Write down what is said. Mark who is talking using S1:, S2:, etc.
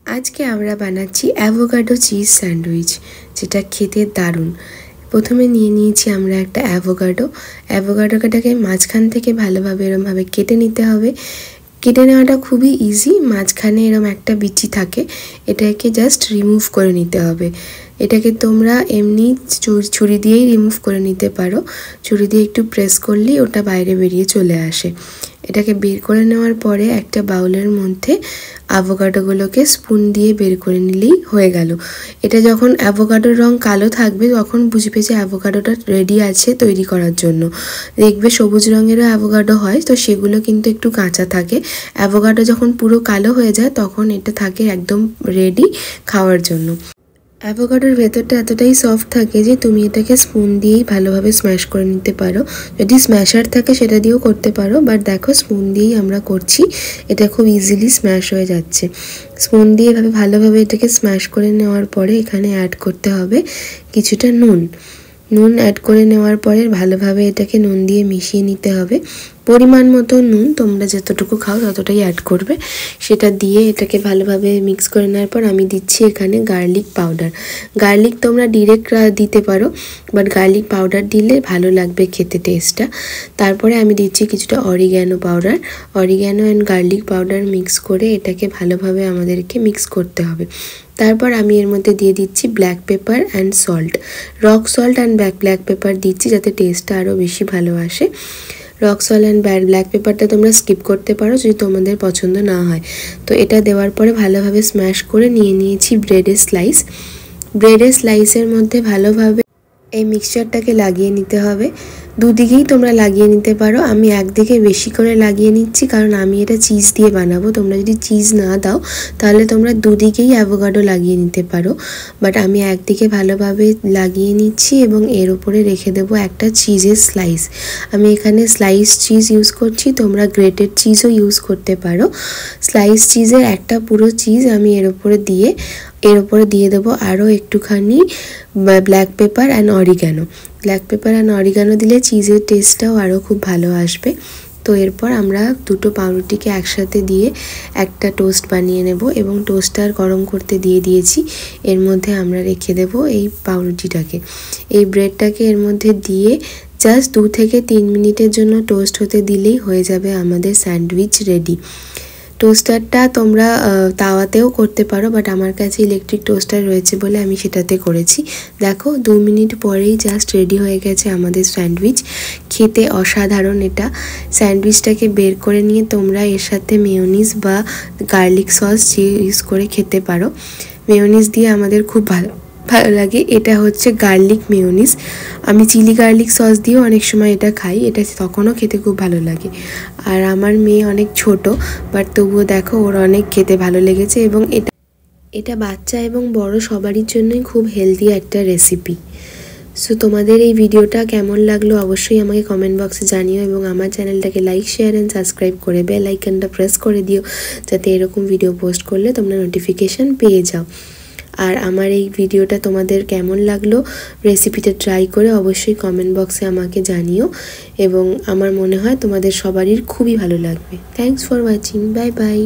S1: আজকে আমরা বানাচ্ছি অ্যাভোকাডো চিজ স্যান্ডউইচ, যেটা খেতে দারুণ। প্রথমে নিয়ে নিয়েছি আমরা একটা অ্যাভোকাডোটাকে মাঝখান থেকে ভালোভাবে এরমভাবে কেটে নিতে হবে। কেটে নেওয়াটা খুবই ইজি। মাঝখানে এরম একটা বিচি থাকে, এটাকে জাস্ট রিমুভ করে নিতে হবে। এটাকে তোমরা এমনি ছুরি দিয়েই রিমুভ করে নিতে পারো। ছুরি দিয়ে একটু প্রেস করলেই ওটা বাইরে বেরিয়ে চলে আসে। এটাকে বের করে নেওয়ার পরে একটা বাউলের মধ্যে অ্যাভোকাডোগুলোকে স্পুন দিয়ে বের করে নিলেই হয়ে গেল। এটা যখন অ্যাভোকাডোর রং কালো থাকবে তখন বুঝবে যে অ্যাভোকাডোটা রেডি আছে তৈরি করার জন্য। দেখবে সবুজ রঙেরও অ্যাভোকাডো হয়, তো সেগুলো কিন্তু একটু কাঁচা থাকে। অ্যাভোকাডো যখন পুরো কালো হয়ে যায় তখন এটা থাকে একদম রেডি খাওয়ার জন্য। অ্যাভোকাডোর ভেতরটা এতটাই সফট থাকে যে তুমি এটাকে স্পুন দিয়েই ভালোভাবে স্ম্যাশ করে নিতে পারো। যদি স্ম্যাশার থাকে সেটা দিয়েও করতে পারো, বাট দেখো স্পুন দিয়েই আমরা করছি, এটা খুব ইজিলি স্ম্যাশ হয়ে যাচ্ছে। স্পুন দিয়ে এভাবে ভালোভাবে এটাকে স্ম্যাশ করে নেওয়ার পরে এখানে অ্যাড করতে হবে কিছুটা নুন অ্যাড করে নেওয়ার পরে ভালোভাবে এটাকে নুন দিয়ে মিশিয়ে নিতে হবে। পরিমাণ মতো নুন তোমরা যতটুকু খাও ততটাই অ্যাড করবে। সেটা দিয়ে এটাকে ভালোভাবে মিক্স করে নেওয়ার পর আমি দিচ্ছি এখানে গার্লিক পাউডার। গার্লিক তোমরা ডিরেক্ট দিতে পারো, বাট গার্লিক পাউডার দিলে ভালো লাগবে খেতে টেস্টটা। তারপরে আমি দিচ্ছি কিছুটা oregano and garlic powder mix করে এটাকে ভালোভাবে আমাদেরকে মিক্স করতে হবে। তারপর আমি এর মধ্যে দিয়ে দিচ্ছি black pepper and salt, rock salt and black pepper দিচ্ছি যাতে টেস্টটা আরও বেশি ভালো আসে। রক সল্ট অ্যান্ড ব্ল্যাক পেপারটা তোমরা স্কিপ করতে পারো যদি তোমাদের পছন্দ না হয়। তো এটা দেওয়ার পরে ভালোভাবে স্ম্যাশ করে নিয়ে নিয়েছি ব্রেডের স্লাইসের মধ্যে ভালোভাবে এই মিক্সচারটাকে লাগিয়ে নিতে হবে। দুদিকেই তোমরা লাগিয়ে নিতে পারো। আমি একদিকে বেশি করে লাগিয়ে নিচ্ছি কারণ আমি এটা চিজ দিয়ে বানাবো। তোমরা যদি চিজ না দাও তাহলে তোমরা দুদিকেই অ্যাভোকাডো লাগিয়ে নিতে পারো, বাট আমি একদিকে ভালোভাবে লাগিয়ে নিচ্ছি এবং এর উপরে রেখে দেবো একটা চিজের স্লাইস। আমি এখানে স্লাইস চিজ ইউজ করছি, তোমরা গ্রেটেড চিজও ইউজ করতে পারো। স্লাইস চিজের একটা পুরো চিজ আমি এর উপরে দিয়ে দেবো আরও একটুখানি ব্ল্যাক পেপার অ্যান্ড অরিগ্যানো দিলে চিজের টেস্টটাও আরও খুব ভালো আসবে। তো এরপর আমরা দুটো পাউরুটিকে একসাথে দিয়ে একটা টোস্ট বানিয়ে নেব এবং টোস্টার গরম করতে দিয়ে দিয়েছি। এর মধ্যে আমরা রেখে দেব এই পাউরুটিটাকে, এই ব্রেডটাকে এর মধ্যে দিয়ে জাস্ট 2 থেকে 3 মিনিটের জন্য টোস্ট হতে দিলেই হয়ে যাবে আমাদের স্যান্ডউইচ রেডি। টোস্টারটা তোমরা তাওয়াতেও করতে পারো, বাট আমার কাছে ইলেকট্রিক টোস্টার রয়েছে বলে আমি সেটাতে করেছি। দেখো 2 মিনিট পরেই জাস্ট রেডি হয়ে গেছে আমাদের স্যান্ডউইচ। খেতে অসাধারণ এটা। স্যান্ডউইচটাকে বের করে নিয়ে তোমরা এর সাথে মেয়োনিজ বা গার্লিক সস ইউজ করে খেতে পারো। মেয়োনিজ দিয়ে আমাদের খুব ভালো লাগে। এটা হচ্ছে গার্লিক মেয়োনিজ। আমি চিলি গার্লিক সস দিয়েও অনেক সময় এটা খাই, এটা তখনও খেতে খুব ভালো লাগে। আর আমার মেয়ে অনেক ছোট, বাট তবুও দেখো ওর অনেক খেতে ভালো লেগেছে এবং এটা বাচ্চা এবং বড় সবারই জন্যই খুব হেলদি একটা রেসিপি। সো তোমাদের এই ভিডিওটা কেমন লাগলো অবশ্যই আমাকে কমেন্ট বক্সে জানিও এবং আমার চ্যানেলটাকে লাইক, শেয়ার অ্যান্ড সাবস্ক্রাইব করে বেল আইকনটা প্রেস করে দিও যাতে এরকম ভিডিও পোস্ট করলে তোমরা নোটিফিকেশান পেয়ে যাও। আর আমার এই ভিডিওটা তোমাদের কেমন লাগলো, রেসিপিটা ট্রাই করে অবশ্যই কমেন্ট বক্সে আমাকে জানিও এবং আমার মনে হয় তোমাদের সবারই খুবই ভালো লাগবে। Thanks for watching, bye bye.